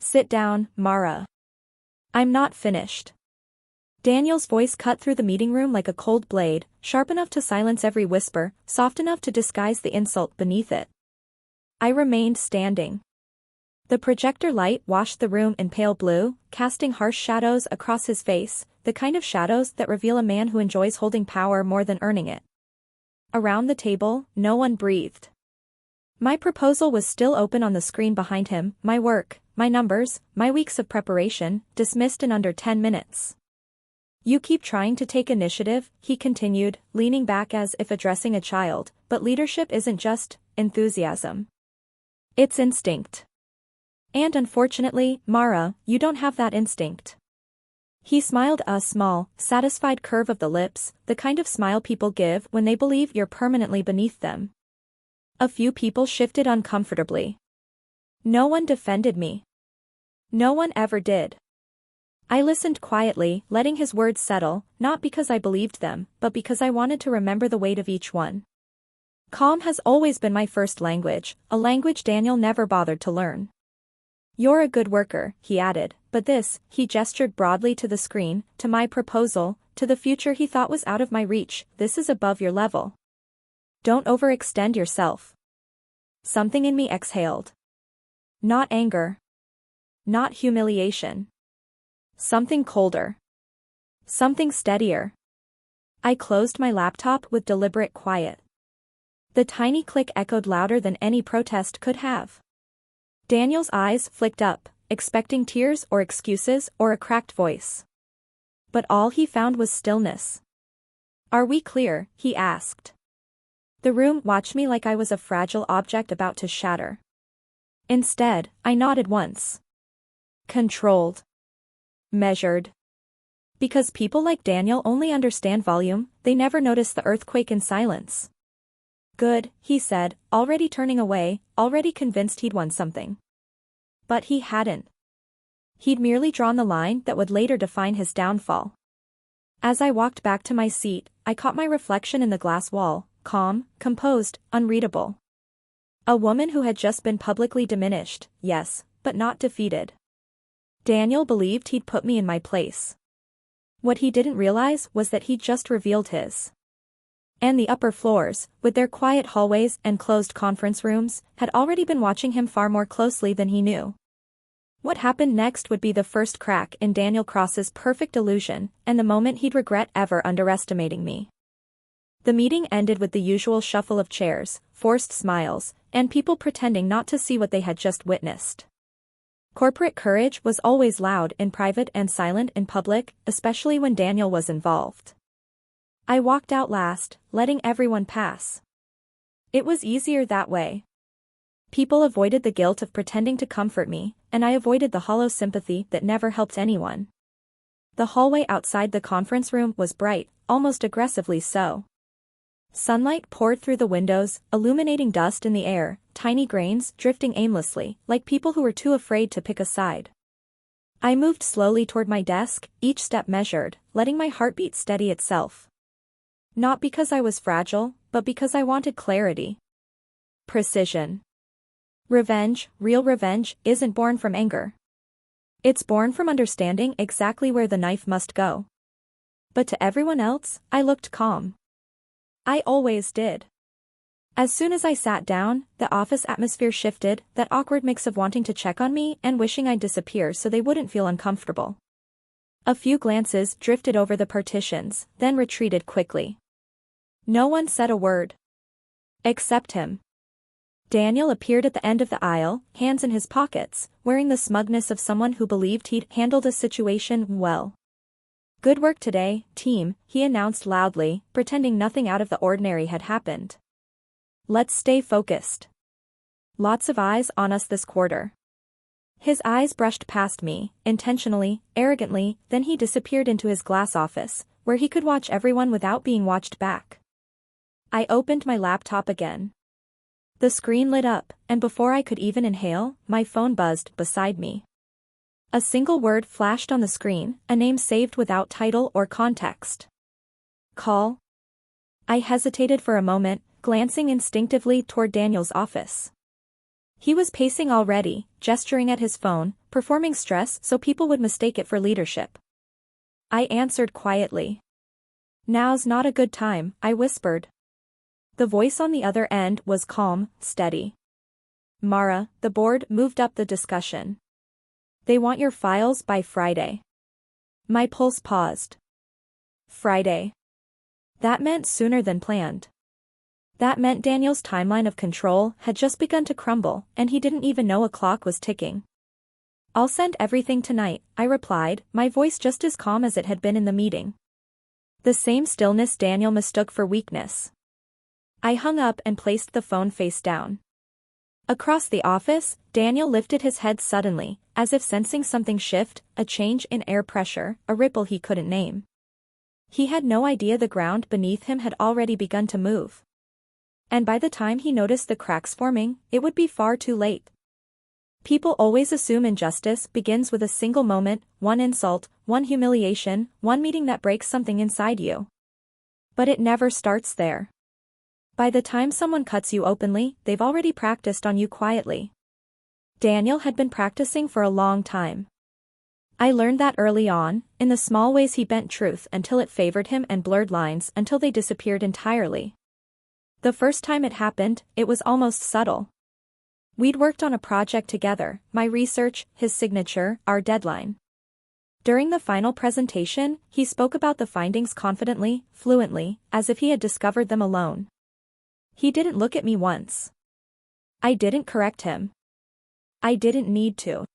Sit down, Mara. I'm not finished. Daniel's voice cut through the meeting room like a cold blade, sharp enough to silence every whisper, soft enough to disguise the insult beneath it. I remained standing. The projector light washed the room in pale blue, casting harsh shadows across his face, the kind of shadows that reveal a man who enjoys holding power more than earning it. Around the table, no one breathed. My proposal was still open on the screen behind him, my work, my numbers, my weeks of preparation, dismissed in under 10 minutes. You keep trying to take initiative, he continued, leaning back as if addressing a child, but leadership isn't just enthusiasm. It's instinct. And unfortunately, Mara, you don't have that instinct. He smiled a small, satisfied curve of the lips, the kind of smile people give when they believe you're permanently beneath them. A few people shifted uncomfortably. No one defended me. No one ever did. I listened quietly, letting his words settle, not because I believed them, but because I wanted to remember the weight of each one. Calm has always been my first language, a language Daniel never bothered to learn. You're a good worker, he added, but this, he gestured broadly to the screen, to my proposal, to the future he thought was out of my reach, this is above your level. Don't overextend yourself. Something in me exhaled. Not anger. Not humiliation. Something colder. Something steadier. I closed my laptop with deliberate quiet. The tiny click echoed louder than any protest could have. Daniel's eyes flicked up, expecting tears or excuses or a cracked voice. But all he found was stillness. Are we clear? He asked. The room watched me like I was a fragile object about to shatter. Instead, I nodded once. Controlled. Measured. Because people like Daniel only understand volume, they never notice the earthquake in silence. Good, he said, already turning away, already convinced he'd won something. But he hadn't. He'd merely drawn the line that would later define his downfall. As I walked back to my seat, I caught my reflection in the glass wall, calm, composed, unreadable. A woman who had just been publicly diminished, yes, but not defeated. Daniel believed he'd put me in my place. What he didn't realize was that he'd just revealed his. And the upper floors, with their quiet hallways and closed conference rooms, had already been watching him far more closely than he knew. What happened next would be the first crack in Daniel Cross's perfect illusion, and the moment he'd regret ever underestimating me. The meeting ended with the usual shuffle of chairs, forced smiles, and people pretending not to see what they had just witnessed. Corporate courage was always loud in private and silent in public, especially when Daniel was involved. I walked out last, letting everyone pass. It was easier that way. People avoided the guilt of pretending to comfort me, and I avoided the hollow sympathy that never helped anyone. The hallway outside the conference room was bright, almost aggressively so. Sunlight poured through the windows, illuminating dust in the air, tiny grains drifting aimlessly, like people who were too afraid to pick a side. I moved slowly toward my desk, each step measured, letting my heartbeat steady itself. Not because I was fragile, but because I wanted clarity. Precision. Revenge, real revenge, isn't born from anger. It's born from understanding exactly where the knife must go. But to everyone else, I looked calm. I always did. As soon as I sat down, the office atmosphere shifted, that awkward mix of wanting to check on me and wishing I'd disappear so they wouldn't feel uncomfortable. A few glances drifted over the partitions, then retreated quickly. No one said a word. Except him. Daniel appeared at the end of the aisle, hands in his pockets, wearing the smugness of someone who believed he'd handled a situation well. Good work today, team, he announced loudly, pretending nothing out of the ordinary had happened. Let's stay focused. Lots of eyes on us this quarter. His eyes brushed past me, intentionally, arrogantly, then he disappeared into his glass office, where he could watch everyone without being watched back. I opened my laptop again. The screen lit up, and before I could even inhale, my phone buzzed beside me. A single word flashed on the screen, a name saved without title or context. Call. I hesitated for a moment, glancing instinctively toward Daniel's office. He was pacing already, gesturing at his phone, performing stress so people would mistake it for leadership. I answered quietly. "Now's not a good time," I whispered. The voice on the other end was calm, steady. "Mara, the board moved up the discussion. They want your files by Friday." My pulse paused. Friday. That meant sooner than planned. That meant Daniel's timeline of control had just begun to crumble, and he didn't even know a clock was ticking. "I'll send everything tonight," I replied, my voice just as calm as it had been in the meeting. The same stillness Daniel mistook for weakness. I hung up and placed the phone face down. Across the office, Daniel lifted his head suddenly, as if sensing something shift, a change in air pressure, a ripple he couldn't name. He had no idea the ground beneath him had already begun to move. And by the time he noticed the cracks forming, it would be far too late. People always assume injustice begins with a single moment, one insult, one humiliation, one meeting that breaks something inside you. But it never starts there. By the time someone cuts you openly, they've already practiced on you quietly. Daniel had been practicing for a long time. I learned that early on, in the small ways he bent truth until it favored him and blurred lines until they disappeared entirely. The first time it happened, it was almost subtle. We'd worked on a project together, my research, his signature, our deadline. During the final presentation, he spoke about the findings confidently, fluently, as if he had discovered them alone. He didn't look at me once. I didn't correct him. I didn't need to.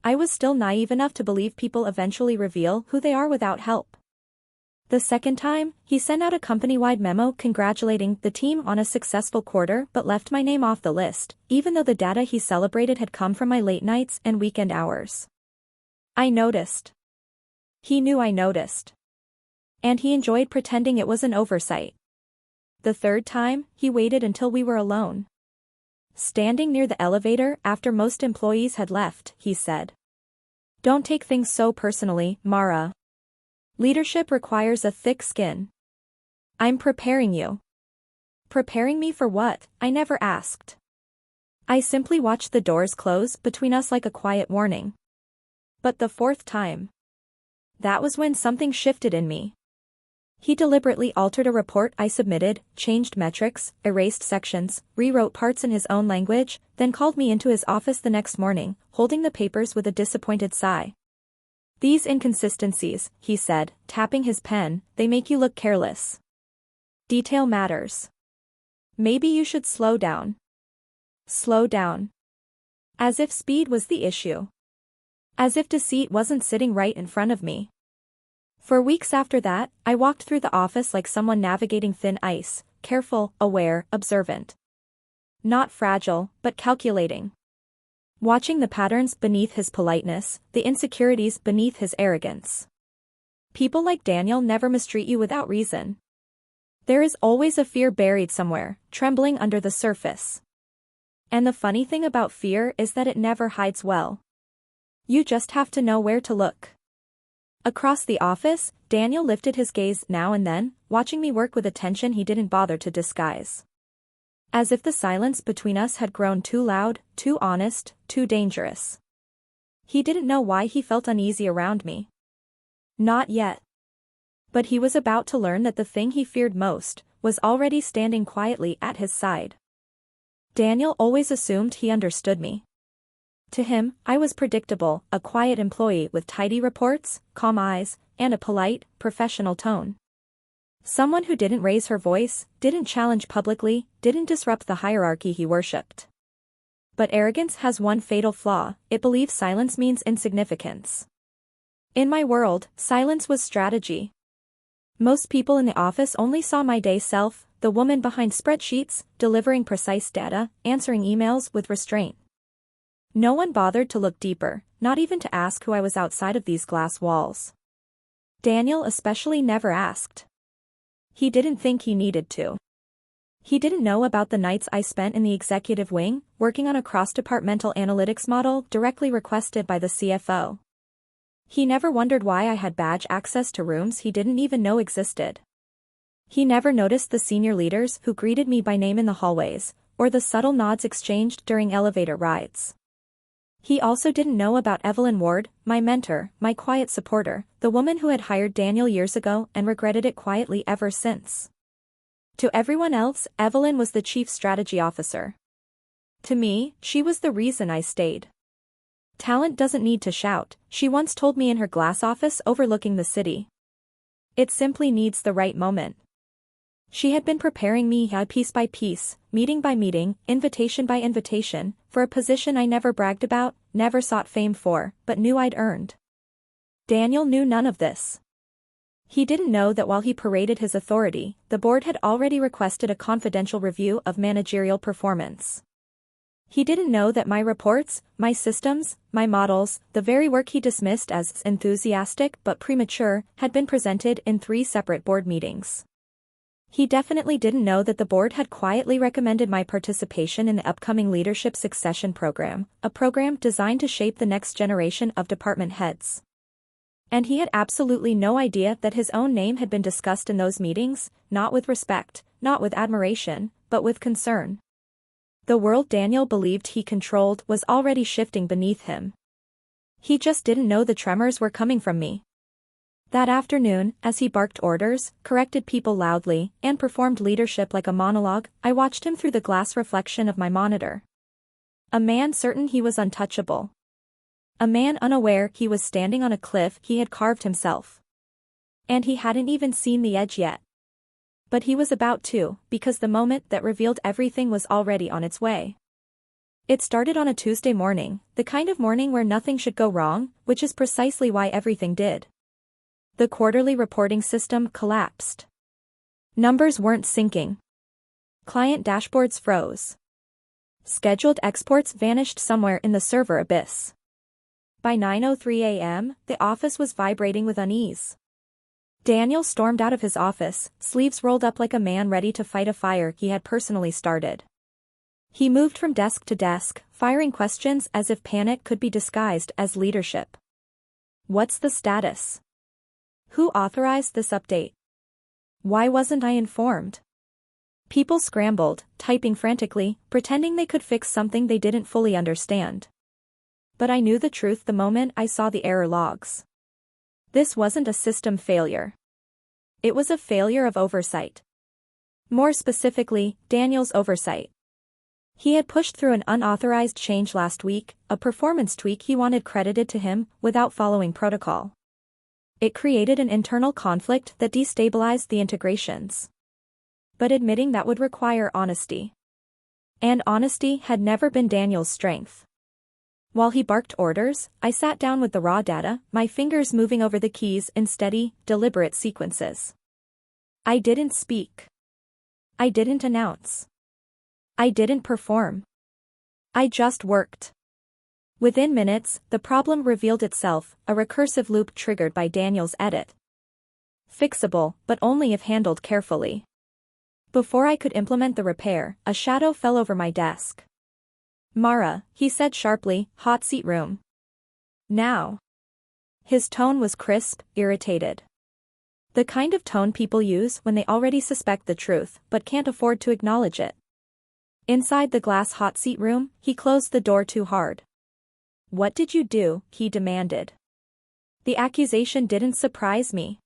I was still naive enough to believe people eventually reveal who they are without help. The second time, he sent out a company-wide memo congratulating the team on a successful quarter but left my name off the list, even though the data he celebrated had come from my late nights and weekend hours. I noticed. He knew I noticed. And he enjoyed pretending it was an oversight. The third time, he waited until we were alone. Standing near the elevator after most employees had left, he said, "Don't take things so personally, Mara. Leadership requires a thick skin. I'm preparing you." Preparing me for what? I never asked. I simply watched the doors close between us like a quiet warning. But the fourth time. That was when something shifted in me. He deliberately altered a report I submitted, changed metrics, erased sections, rewrote parts in his own language, then called me into his office the next morning, holding the papers with a disappointed sigh. "These inconsistencies," he said, tapping his pen, "they make you look careless. Detail matters. Maybe you should slow down." Slow down. As if speed was the issue. As if deceit wasn't sitting right in front of me. For weeks after that, I walked through the office like someone navigating thin ice, careful, aware, observant. Not fragile, but calculating. Watching the patterns beneath his politeness, the insecurities beneath his arrogance. People like Daniel never mistreat you without reason. There is always a fear buried somewhere, trembling under the surface. And the funny thing about fear is that it never hides well. You just have to know where to look. Across the office, Daniel lifted his gaze now and then, watching me work with attention he didn't bother to disguise. As if the silence between us had grown too loud, too honest, too dangerous. He didn't know why he felt uneasy around me. Not yet. But he was about to learn that the thing he feared most was already standing quietly at his side. Daniel always assumed he understood me. To him, I was predictable, a quiet employee with tidy reports, calm eyes, and a polite, professional tone. Someone who didn't raise her voice, didn't challenge publicly, didn't disrupt the hierarchy he worshipped. But arrogance has one fatal flaw: it believes silence means insignificance. In my world, silence was strategy. Most people in the office only saw my day self, the woman behind spreadsheets, delivering precise data, answering emails with restraint. No one bothered to look deeper, not even to ask who I was outside of these glass walls. Daniel especially never asked. He didn't think he needed to. He didn't know about the nights I spent in the executive wing, working on a cross-departmental analytics model directly requested by the CFO. He never wondered why I had badge access to rooms he didn't even know existed. He never noticed the senior leaders who greeted me by name in the hallways, or the subtle nods exchanged during elevator rides. He also didn't know about Evelyn Ward, my mentor, my quiet supporter, the woman who had hired Daniel years ago and regretted it quietly ever since. To everyone else, Evelyn was the chief strategy officer. To me, she was the reason I stayed. Talent doesn't need to shout, she once told me in her glass office overlooking the city. It simply needs the right moment. She had been preparing me piece by piece, meeting by meeting, invitation by invitation, for a position I never bragged about, never sought fame for, but knew I'd earned. Daniel knew none of this. He didn't know that while he paraded his authority, the board had already requested a confidential review of managerial performance. He didn't know that my reports, my systems, my models, the very work he dismissed as enthusiastic but premature, had been presented in 3 separate board meetings. He definitely didn't know that the board had quietly recommended my participation in the upcoming Leadership Succession Program, a program designed to shape the next generation of department heads. And he had absolutely no idea that his own name had been discussed in those meetings, not with respect, not with admiration, but with concern. The world Daniel believed he controlled was already shifting beneath him. He just didn't know the tremors were coming from me. That afternoon, as he barked orders, corrected people loudly, and performed leadership like a monologue, I watched him through the glass reflection of my monitor. A man certain he was untouchable. A man unaware he was standing on a cliff he had carved himself. And he hadn't even seen the edge yet. But he was about to, because the moment that revealed everything was already on its way. It started on a Tuesday morning, the kind of morning where nothing should go wrong, which is precisely why everything did. The quarterly reporting system collapsed. Numbers weren't syncing. Client dashboards froze. Scheduled exports vanished somewhere in the server abyss. By 9:03 a.m., the office was vibrating with unease. Daniel stormed out of his office, sleeves rolled up like a man ready to fight a fire he had personally started. He moved from desk to desk, firing questions as if panic could be disguised as leadership. What's the status? Who authorized this update? Why wasn't I informed? People scrambled, typing frantically, pretending they could fix something they didn't fully understand. But I knew the truth the moment I saw the error logs. This wasn't a system failure. It was a failure of oversight. More specifically, Daniel's oversight. He had pushed through an unauthorized change last week, a performance tweak he wanted credited to him, without following protocol. It created an internal conflict that destabilized the integrations. But admitting that would require honesty. And honesty had never been Daniel's strength. While he barked orders, I sat down with the raw data, my fingers moving over the keys in steady, deliberate sequences. I didn't speak. I didn't announce. I didn't perform. I just worked. Within minutes, the problem revealed itself, a recursive loop triggered by Daniel's edit. Fixable, but only if handled carefully. Before I could implement the repair, a shadow fell over my desk. Mara, he said sharply, hot seat room. Now. His tone was crisp, irritated. The kind of tone people use when they already suspect the truth, but can't afford to acknowledge it. Inside the glass hot seat room, he closed the door too hard. What did you do? He demanded. The accusation didn't surprise me.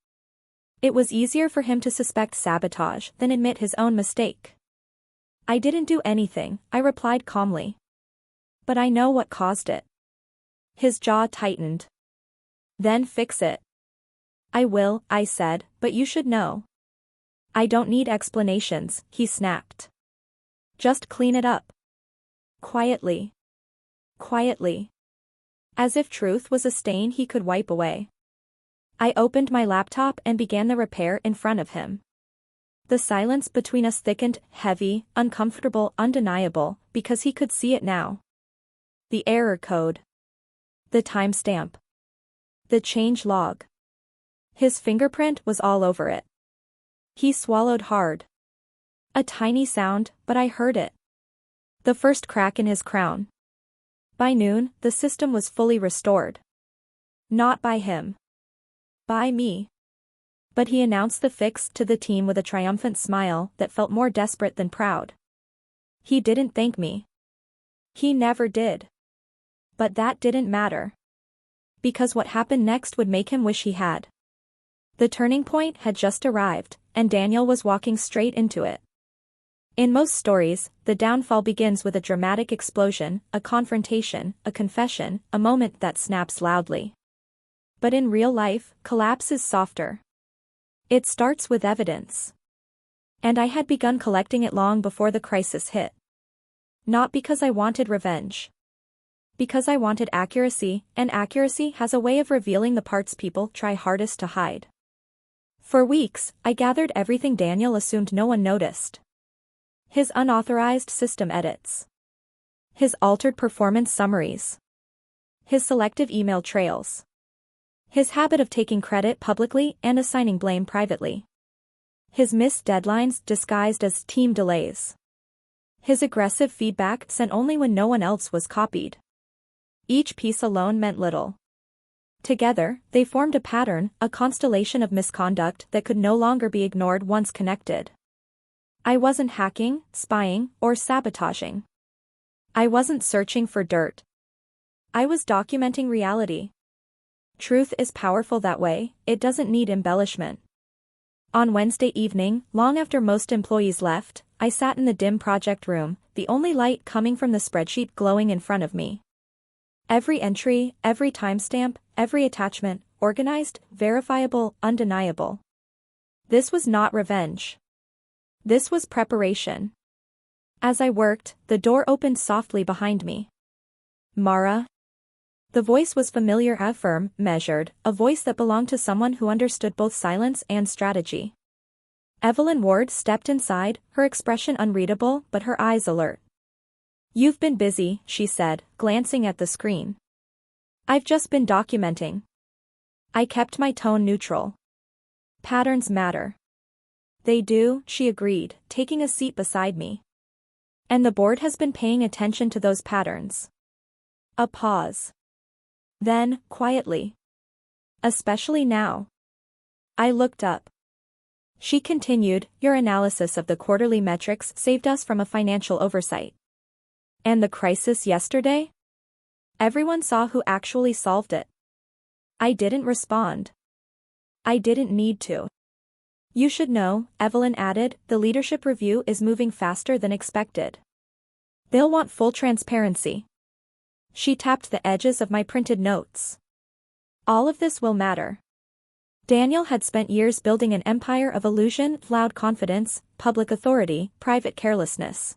It was easier for him to suspect sabotage than admit his own mistake. I didn't do anything, I replied calmly. But I know what caused it. His jaw tightened. Then fix it. I will, I said, but you should know. I don't need explanations, he snapped. Just clean it up. Quietly. Quietly. As if truth was a stain he could wipe away. I opened my laptop and began the repair in front of him. The silence between us thickened, heavy, uncomfortable, undeniable, because he could see it now. The error code. The timestamp. The change log. His fingerprint was all over it. He swallowed hard. A tiny sound, but I heard it. The first crack in his crown. By noon, the system was fully restored. Not by him. By me. But he announced the fix to the team with a triumphant smile that felt more desperate than proud. He didn't thank me. He never did. But that didn't matter. Because what happened next would make him wish he had. The turning point had just arrived, and Daniel was walking straight into it. In most stories, the downfall begins with a dramatic explosion, a confrontation, a confession, a moment that snaps loudly. But in real life, collapse is softer. It starts with evidence. And I had begun collecting it long before the crisis hit. Not because I wanted revenge. Because I wanted accuracy, and accuracy has a way of revealing the parts people try hardest to hide. For weeks, I gathered everything Daniel assumed no one noticed. His unauthorized system edits. His altered performance summaries. His selective email trails. His habit of taking credit publicly and assigning blame privately. His missed deadlines disguised as team delays. His aggressive feedback sent only when no one else was copied. Each piece alone meant little. Together, they formed a pattern, a constellation of misconduct that could no longer be ignored once connected. I wasn't hacking, spying, or sabotaging. I wasn't searching for dirt. I was documenting reality. Truth is powerful that way, it doesn't need embellishment. On Wednesday evening, long after most employees left, I sat in the dim project room, the only light coming from the spreadsheet glowing in front of me. Every entry, every timestamp, every attachment, organized, verifiable, undeniable. This was not revenge. This was preparation. As I worked, the door opened softly behind me. Mara? The voice was familiar, firm, measured, a voice that belonged to someone who understood both silence and strategy. Evelyn Ward stepped inside, her expression unreadable but her eyes alert. "You've been busy," she said, glancing at the screen. "I've just been documenting." I kept my tone neutral. "Patterns matter." "They do," she agreed, taking a seat beside me. "And the board has been paying attention to those patterns." A pause. Then, quietly. "Especially now." I looked up. She continued, "Your analysis of the quarterly metrics saved us from a financial oversight." "And the crisis yesterday?" "Everyone saw who actually solved it." I didn't respond. I didn't need to. "You should know," Evelyn added, "the leadership review is moving faster than expected. They'll want full transparency." She tapped the edges of my printed notes. "All of this will matter." Daniel had spent years building an empire of illusion, loud confidence, public authority, private carelessness.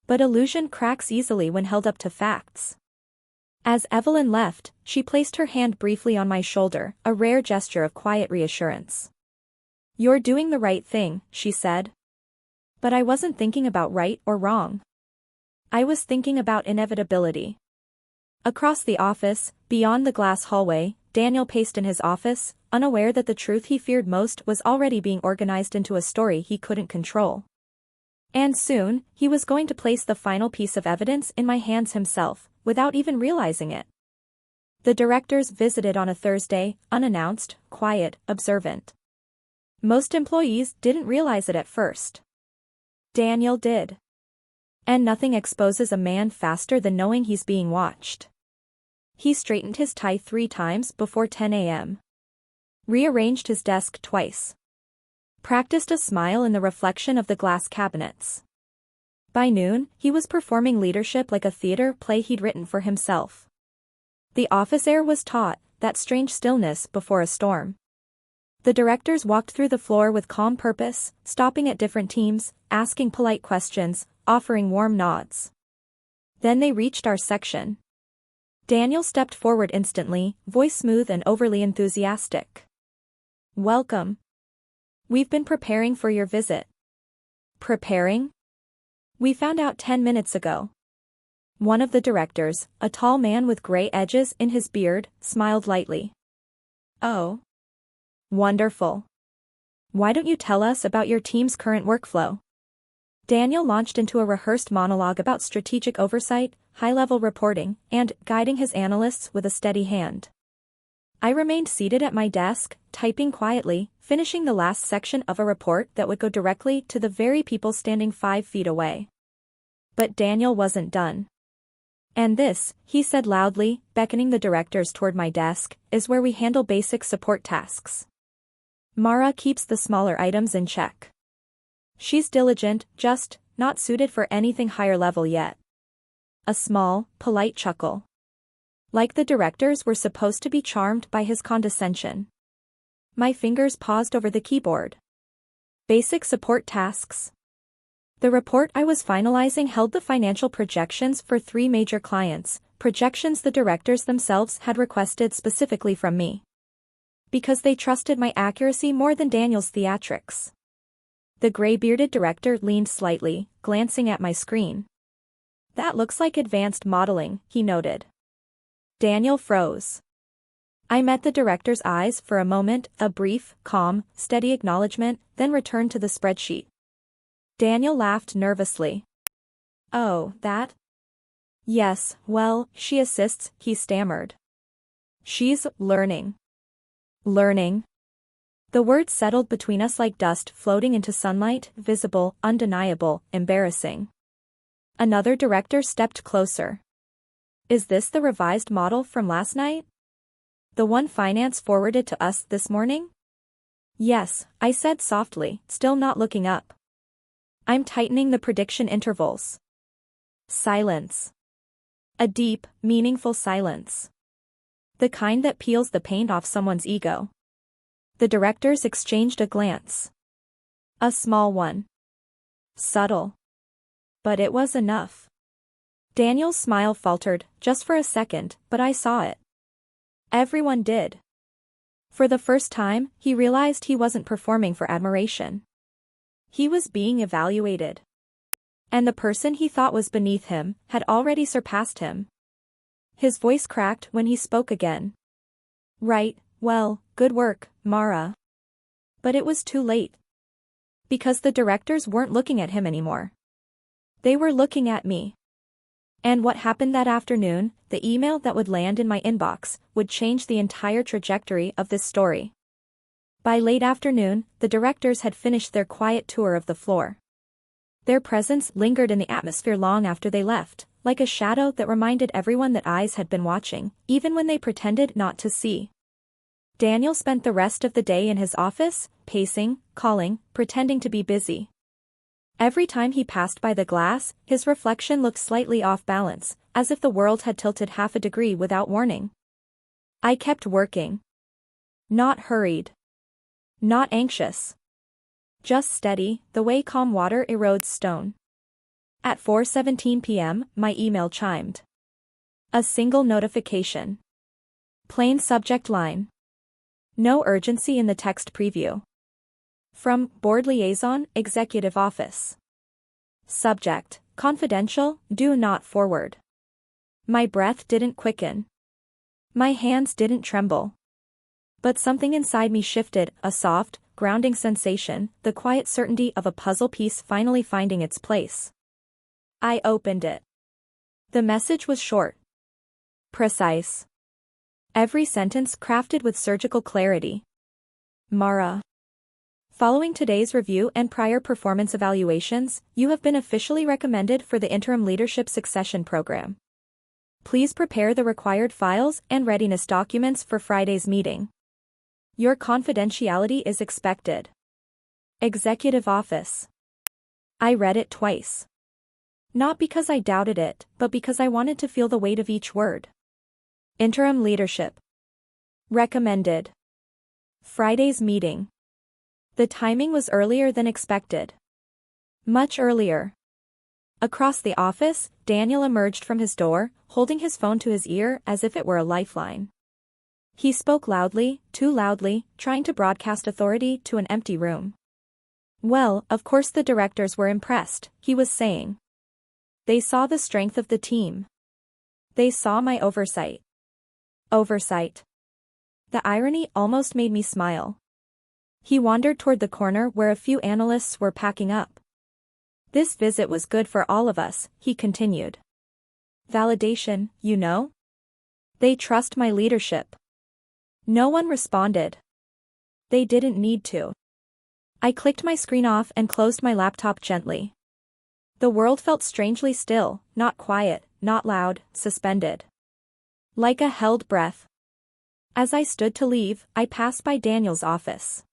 But illusion cracks easily when held up to facts. As Evelyn left, she placed her hand briefly on my shoulder, a rare gesture of quiet reassurance. "You're doing the right thing," she said. But I wasn't thinking about right or wrong. I was thinking about inevitability. Across the office, beyond the glass hallway, Daniel paced in his office, unaware that the truth he feared most was already being organized into a story he couldn't control. And soon, he was going to place the final piece of evidence in my hands himself, without even realizing it. The directors visited on a Thursday, unannounced, quiet, observant. Most employees didn't realize it at first. Daniel did. And nothing exposes a man faster than knowing he's being watched. He straightened his tie 3 times before 10 a.m. Rearranged his desk twice. Practiced a smile in the reflection of the glass cabinets. By noon, he was performing leadership like a theater play he'd written for himself. The office air was taut, that strange stillness before a storm. The directors walked through the floor with calm purpose, stopping at different teams, asking polite questions, offering warm nods. Then they reached our section. Daniel stepped forward instantly, voice smooth and overly enthusiastic. "Welcome. We've been preparing for your visit." "Preparing?" "We found out 10 minutes ago." One of the directors, a tall man with gray edges in his beard, smiled lightly. "Oh. Wonderful. Why don't you tell us about your team's current workflow?" Daniel launched into a rehearsed monologue about strategic oversight, high-level reporting, and guiding his analysts with a steady hand. I remained seated at my desk, typing quietly, finishing the last section of a report that would go directly to the very people standing 5 feet away. But Daniel wasn't done. And this, he said loudly, beckoning the directors toward my desk, is where we handle basic support tasks. Mara keeps the smaller items in check. She's diligent, just not suited for anything higher level yet. A small, polite chuckle. Like the directors were supposed to be charmed by his condescension. My fingers paused over the keyboard. Basic support tasks. The report I was finalizing held the financial projections for 3 major clients, projections the directors themselves had requested specifically from me. Because they trusted my accuracy more than Daniel's theatrics. The gray-bearded director leaned slightly, glancing at my screen. That looks like advanced modeling, he noted. Daniel froze. I met the director's eyes for a moment, a brief, calm, steady acknowledgement, then returned to the spreadsheet. Daniel laughed nervously. Oh, that? Yes, well, she assists, he stammered. She's learning. Learning? The words settled between us like dust floating into sunlight, visible, undeniable, embarrassing. Another director stepped closer. Is this the revised model from last night? The one finance forwarded to us this morning? Yes, I said softly, still not looking up. I'm tightening the prediction intervals. Silence. A deep, meaningful silence. The kind that peels the paint off someone's ego. The directors exchanged a glance. A small one. Subtle. But it was enough. Daniel's smile faltered, just for a second, but I saw it. Everyone did. For the first time, he realized he wasn't performing for admiration. He was being evaluated. And the person he thought was beneath him had already surpassed him. His voice cracked when he spoke again. Right, well, good work, Mara. But it was too late. Because the directors weren't looking at him anymore. They were looking at me. And what happened that afternoon, the email that would land in my inbox, would change the entire trajectory of this story. By late afternoon, the directors had finished their quiet tour of the floor. Their presence lingered in the atmosphere long after they left, like a shadow that reminded everyone that eyes had been watching, even when they pretended not to see. Daniel spent the rest of the day in his office, pacing, calling, pretending to be busy. Every time he passed by the glass, his reflection looked slightly off balance, as if the world had tilted half a degree without warning. I kept working. Not hurried. Not anxious. Just steady, the way calm water erodes stone. At 4:17 p.m., my email chimed. A single notification. Plain subject line. No urgency in the text preview. From Board Liaison, Executive Office. Subject, confidential, do not forward. My breath didn't quicken. My hands didn't tremble. But something inside me shifted, a soft, grounding sensation, the quiet certainty of a puzzle piece finally finding its place. I opened it. The message was short. Precise. Every sentence crafted with surgical clarity. Mara. Following today's review and prior performance evaluations, you have been officially recommended for the Interim Leadership Succession Program. Please prepare the required files and readiness documents for Friday's meeting. Your confidentiality is expected. Executive Office. I read it twice. Not because I doubted it, but because I wanted to feel the weight of each word. Interim Leadership. Recommended. Friday's meeting. The timing was earlier than expected. Much earlier. Across the office, Daniel emerged from his door, holding his phone to his ear as if it were a lifeline. He spoke loudly, too loudly, trying to broadcast authority to an empty room. Well, of course the directors were impressed, he was saying. They saw the strength of the team. They saw my oversight. Oversight. The irony almost made me smile. He wandered toward the corner where a few analysts were packing up. This visit was good for all of us, he continued. Validation, you know? They trust my leadership. No one responded. They didn't need to. I clicked my screen off and closed my laptop gently. The world felt strangely still, not quiet, not loud, suspended. Like a held breath. As I stood to leave, I passed by Daniel's office.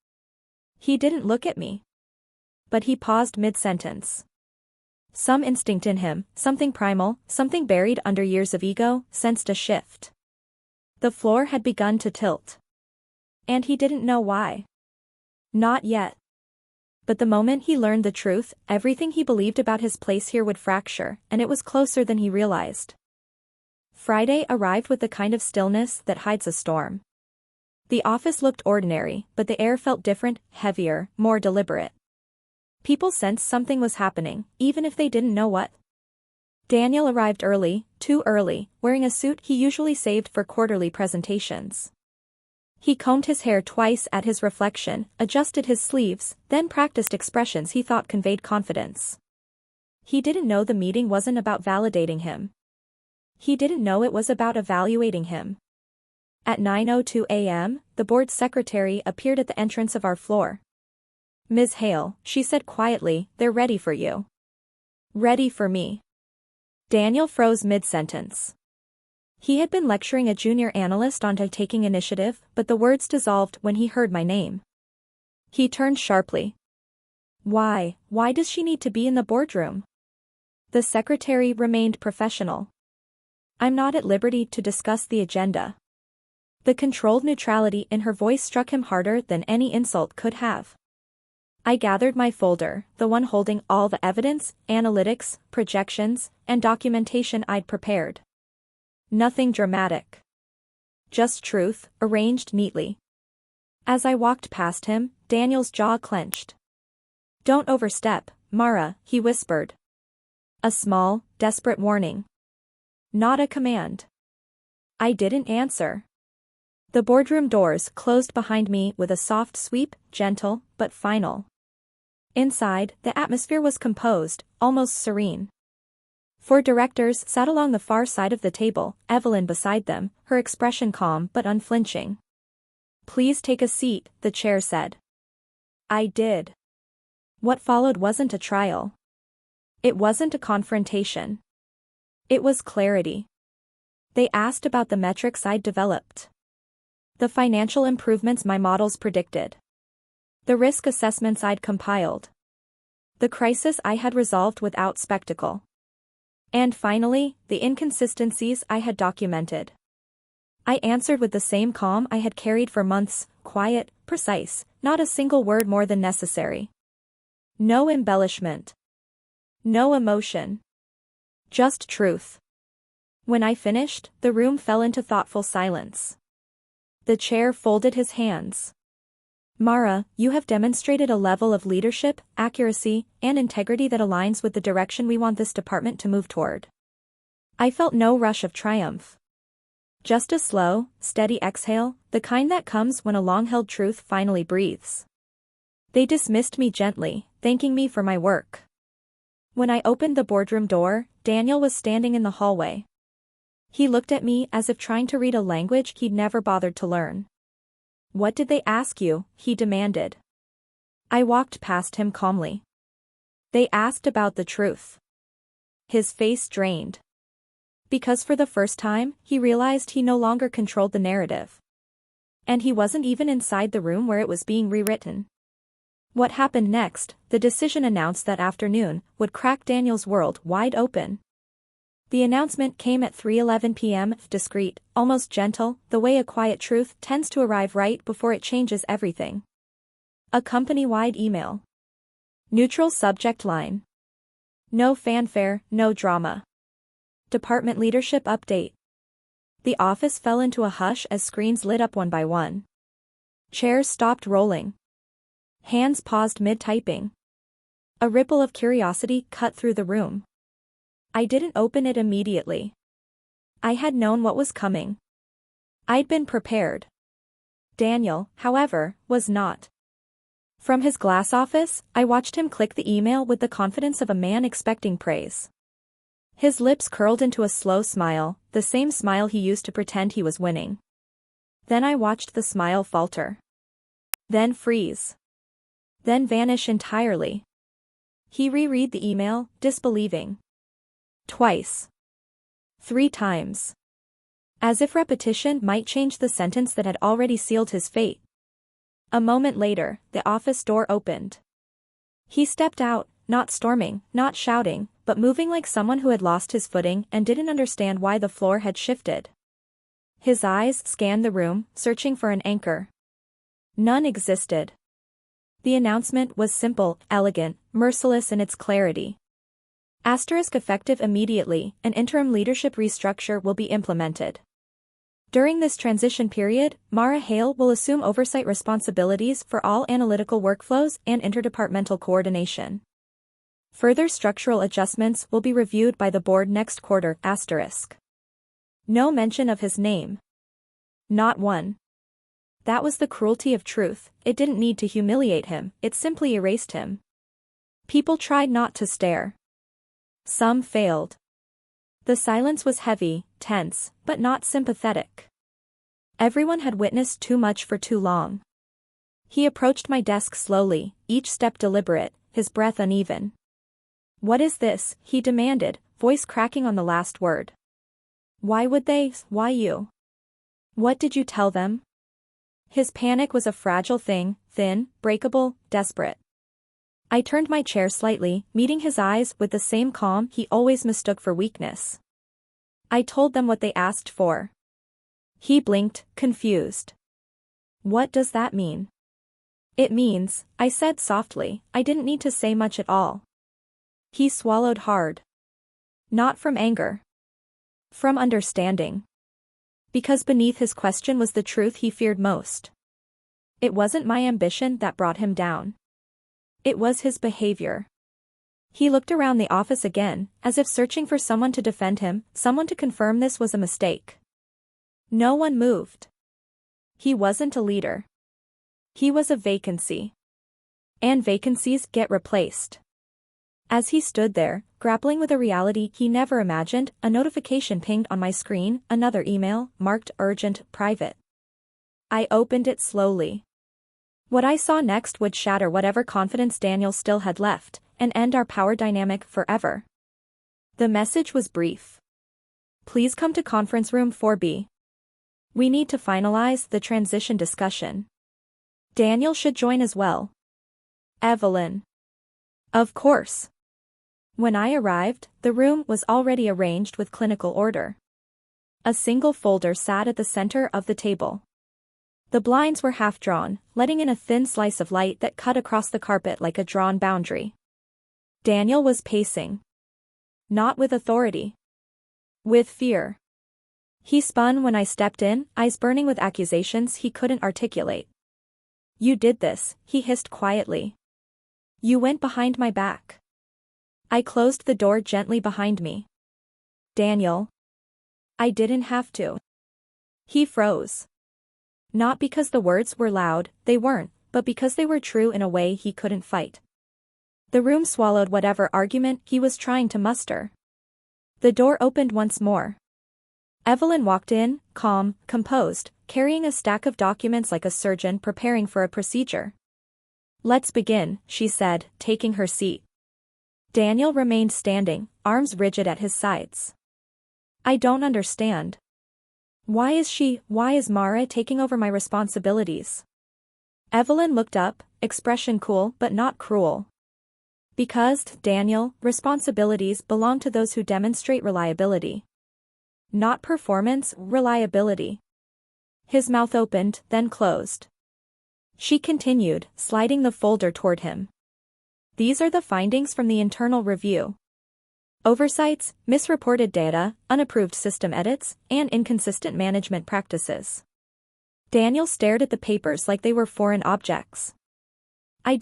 He didn't look at me. But he paused mid-sentence. Some instinct in him, something primal, something buried under years of ego, sensed a shift. The floor had begun to tilt. And he didn't know why. Not yet. But the moment he learned the truth, everything he believed about his place here would fracture, and it was closer than he realized. Friday arrived with the kind of stillness that hides a storm. The office looked ordinary, but the air felt different, heavier, more deliberate. People sensed something was happening, even if they didn't know what. Daniel arrived early, too early, wearing a suit he usually saved for quarterly presentations. He combed his hair twice at his reflection, adjusted his sleeves, then practiced expressions he thought conveyed confidence. He didn't know the meeting wasn't about validating him. He didn't know it was about evaluating him. At 9:02 a.m., the board secretary appeared at the entrance of our floor. "Ms. Hale," she said quietly, "they're ready for you." Ready for me. Daniel froze mid-sentence. He had been lecturing a junior analyst on taking initiative, but the words dissolved when he heard my name. He turned sharply. Why does she need to be in the boardroom? The secretary remained professional. I'm not at liberty to discuss the agenda. The controlled neutrality in her voice struck him harder than any insult could have. I gathered my folder, the one holding all the evidence, analytics, projections, and documentation I'd prepared. Nothing dramatic. Just truth, arranged neatly. As I walked past him, Daniel's jaw clenched. "Don't overstep, Mara," he whispered. A small, desperate warning. Not a command. I didn't answer. The boardroom doors closed behind me with a soft sweep, gentle, but final. Inside, the atmosphere was composed, almost serene. Four directors sat along the far side of the table, Evelyn beside them, her expression calm but unflinching. "Please take a seat," the chair said. I did. What followed wasn't a trial. It wasn't a confrontation. It was clarity. They asked about the metrics I'd developed. The financial improvements my models predicted. The risk assessments I'd compiled. The crisis I had resolved without spectacle. And finally, the inconsistencies I had documented. I answered with the same calm I had carried for months, quiet, precise, not a single word more than necessary. No embellishment. No emotion. Just truth. When I finished, the room fell into thoughtful silence. The chair folded his hands. "Mara, you have demonstrated a level of leadership, accuracy, and integrity that aligns with the direction we want this department to move toward." I felt no rush of triumph. Just a slow, steady exhale, the kind that comes when a long-held truth finally breathes. They dismissed me gently, thanking me for my work. When I opened the boardroom door, Daniel was standing in the hallway. He looked at me as if trying to read a language he'd never bothered to learn. "What did they ask you?" he demanded. I walked past him calmly. "They asked about the truth." His face drained. Because for the first time, he realized he no longer controlled the narrative. And he wasn't even inside the room where it was being rewritten. What happened next, the decision announced that afternoon, would crack Daniel's world wide open. The announcement came at 3:11 p.m., discreet, almost gentle, the way a quiet truth tends to arrive right before it changes everything. A company-wide email. Neutral subject line. No fanfare, no drama. Department leadership update. The office fell into a hush as screens lit up one by one. Chairs stopped rolling. Hands paused mid-typing. A ripple of curiosity cut through the room. I didn't open it immediately. I had known what was coming. I'd been prepared. Daniel, however, was not. From his glass office, I watched him click the email with the confidence of a man expecting praise. His lips curled into a slow smile, the same smile he used to pretend he was winning. Then I watched the smile falter. Then freeze. Then vanish entirely. He reread the email, disbelieving. Twice. 3 times. As if repetition might change the sentence that had already sealed his fate. A moment later, the office door opened. He stepped out, not storming, not shouting, but moving like someone who had lost his footing and didn't understand why the floor had shifted. His eyes scanned the room, searching for an anchor. None existed. The announcement was simple, elegant, merciless in its clarity. Asterisk effective immediately, an interim leadership restructure will be implemented. During this transition period, Mara Hale will assume oversight responsibilities for all analytical workflows and interdepartmental coordination. Further structural adjustments will be reviewed by the board next quarter. Asterisk. No mention of his name. Not one. That was the cruelty of truth. It didn't need to humiliate him, it simply erased him. People tried not to stare. Some failed. The silence was heavy, tense, but not sympathetic. Everyone had witnessed too much for too long. He approached my desk slowly, each step deliberate, his breath uneven. "What is this?" he demanded, voice cracking on the last word. "Why would they? Why you? What did you tell them?" His panic was a fragile thing, thin, breakable, desperate. I turned my chair slightly, meeting his eyes with the same calm he always mistook for weakness. "I told them what they asked for." He blinked, confused. "What does that mean?" "It means," I said softly, "I didn't need to say much at all." He swallowed hard. Not from anger. From understanding. Because beneath his question was the truth he feared most. It wasn't my ambition that brought him down. It was his behavior. He looked around the office again, as if searching for someone to defend him, someone to confirm this was a mistake. No one moved. He wasn't a leader. He was a vacancy. And vacancies get replaced. As he stood there, grappling with a reality he never imagined, a notification pinged on my screen, another email, marked urgent, private. I opened it slowly. What I saw next would shatter whatever confidence Daniel still had left, and end our power dynamic forever. The message was brief. "Please come to conference room 4B. We need to finalize the transition discussion. Daniel should join as well. Evelyn." Of course. When I arrived, the room was already arranged with clinical order. A single folder sat at the center of the table. The blinds were half drawn, letting in a thin slice of light that cut across the carpet like a drawn boundary. Daniel was pacing. Not with authority. With fear. He spun when I stepped in, eyes burning with accusations he couldn't articulate. "You did this," he hissed quietly. "You went behind my back." I closed the door gently behind me. "Daniel. I didn't have to." He froze. Not because the words were loud, they weren't, but because they were true in a way he couldn't fight. The room swallowed whatever argument he was trying to muster. The door opened once more. Evelyn walked in, calm, composed, carrying a stack of documents like a surgeon preparing for a procedure. "Let's begin," she said, taking her seat. Daniel remained standing, arms rigid at his sides. "I don't understand. Why is Mara taking over my responsibilities?" Evelyn looked up, expression cool but not cruel. "Because, Daniel, responsibilities belong to those who demonstrate reliability. Not performance, reliability." His mouth opened, then closed. She continued, sliding the folder toward him. "These are the findings from the internal review. Oversights, misreported data, unapproved system edits, and inconsistent management practices." Daniel stared at the papers like they were foreign objects. I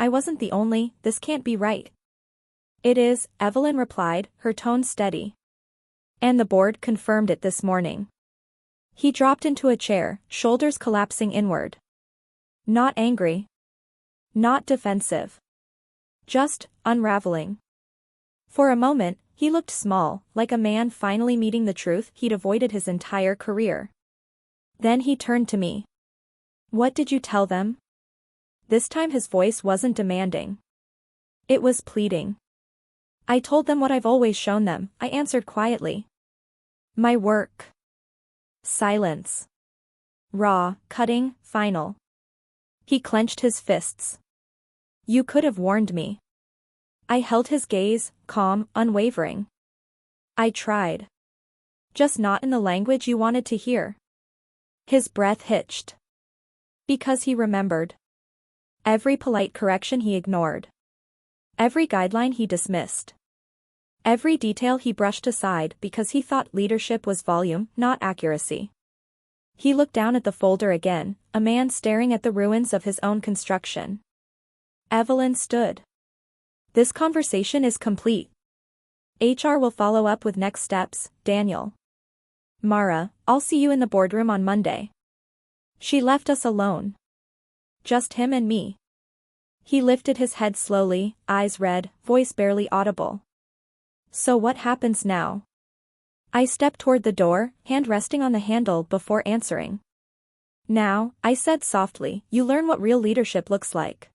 wasn't the only, this can't be right." "It is," Evelyn replied, her tone steady. "And the board confirmed it this morning." He dropped into a chair, shoulders collapsing inward. Not angry. Not defensive. Just unraveling. For a moment, he looked small, like a man finally meeting the truth he'd avoided his entire career. Then he turned to me. "What did you tell them?" This time his voice wasn't demanding. It was pleading. I told them what I've always shown them, I answered quietly. My work. Silence. Raw, cutting, final. He clenched his fists. You could have warned me. I held his gaze, calm, unwavering. I tried. Just not in the language you wanted to hear. His breath hitched. Because he remembered. Every polite correction he ignored. Every guideline he dismissed. Every detail he brushed aside because he thought leadership was volume, not accuracy. He looked down at the folder again, a man staring at the ruins of his own construction. Evelyn stood. This conversation is complete. HR will follow up with next steps, Daniel. Mara, I'll see you in the boardroom on Monday. She left us alone. Just him and me. He lifted his head slowly, eyes red, voice barely audible. So what happens now? I stepped toward the door, hand resting on the handle before answering. Now, I said softly, you learn what real leadership looks like.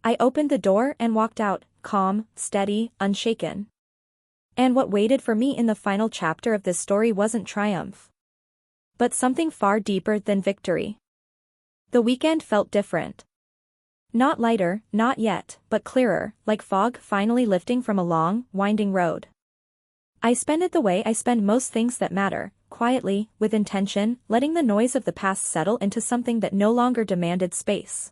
I opened the door and walked out, calm, steady, unshaken. And what waited for me in the final chapter of this story wasn't triumph, but something far deeper than victory. The weekend felt different. Not lighter, not yet, but clearer, like fog finally lifting from a long, winding road. I spent it the way I spend most things that matter, quietly, with intention, letting the noise of the past settle into something that no longer demanded space.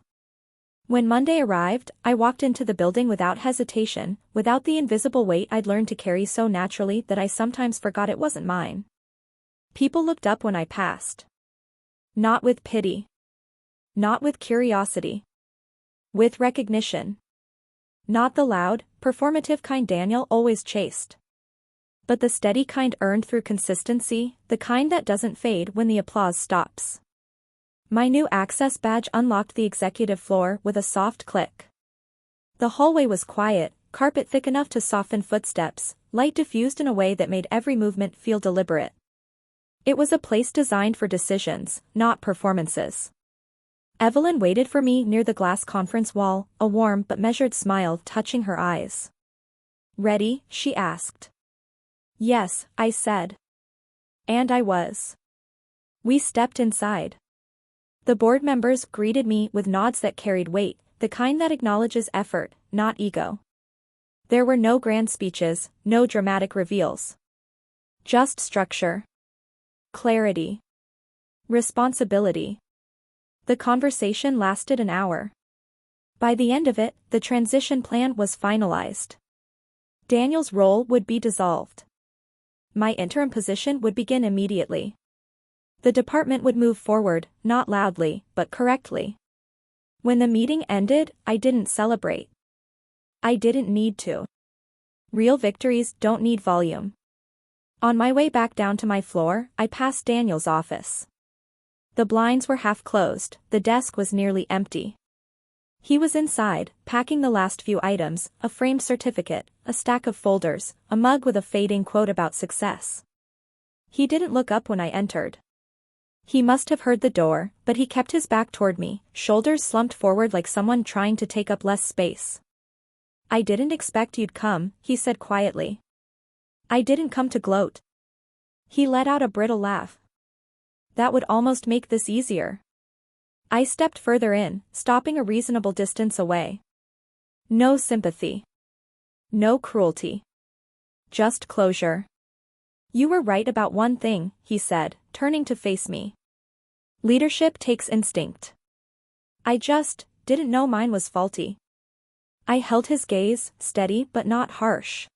When Monday arrived, I walked into the building without hesitation, without the invisible weight I'd learned to carry so naturally that I sometimes forgot it wasn't mine. People looked up when I passed. Not with pity. Not with curiosity. With recognition. Not the loud, performative kind Daniel always chased. But the steady kind earned through consistency, the kind that doesn't fade when the applause stops. My new access badge unlocked the executive floor with a soft click. The hallway was quiet, carpet thick enough to soften footsteps, light diffused in a way that made every movement feel deliberate. It was a place designed for decisions, not performances. Evelyn waited for me near the glass conference wall, a warm but measured smile touching her eyes. Ready? She asked. Yes, I said. And I was. We stepped inside. The board members greeted me with nods that carried weight, the kind that acknowledges effort, not ego. There were no grand speeches, no dramatic reveals. Just structure. Clarity. Responsibility. The conversation lasted an hour. By the end of it, the transition plan was finalized. Daniel's role would be dissolved. My interim position would begin immediately. The department would move forward, not loudly, but correctly. When the meeting ended, I didn't celebrate. I didn't need to. Real victories don't need volume. On my way back down to my floor, I passed Daniel's office. The blinds were half closed, the desk was nearly empty. He was inside, packing the last few items, a framed certificate, a stack of folders, a mug with a fading quote about success. He didn't look up when I entered. He must have heard the door, but he kept his back toward me, shoulders slumped forward like someone trying to take up less space. I didn't expect you'd come, he said quietly. I didn't come to gloat. He let out a brittle laugh. That would almost make this easier. I stepped further in, stopping a reasonable distance away. No sympathy. No cruelty. Just closure. You were right about one thing, he said, turning to face me. Leadership takes instinct. I just didn't know mine was faulty. I held his gaze, steady but not harsh.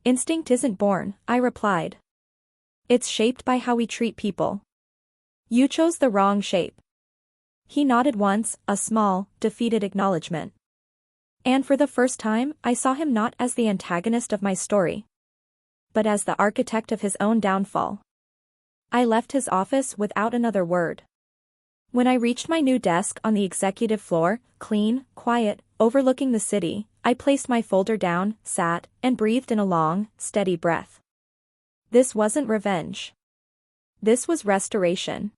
Instinct isn't born, I replied. It's shaped by how we treat people. You chose the wrong shape. He nodded once, a small, defeated acknowledgement. And for the first time, I saw him not as the antagonist of my story, but as the architect of his own downfall. I left his office without another word. When I reached my new desk on the executive floor, clean, quiet, overlooking the city, I placed my folder down, sat, and breathed in a long, steady breath. This wasn't revenge. This was restoration.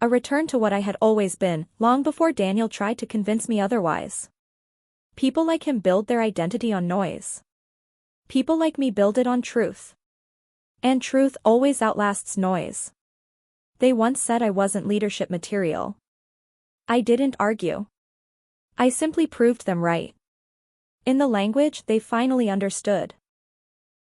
A return to what I had always been, long before Daniel tried to convince me otherwise. People like him build their identity on noise. People like me build it on truth. And truth always outlasts noise. They once said I wasn't leadership material. I didn't argue. I simply proved them right. In the language they finally understood.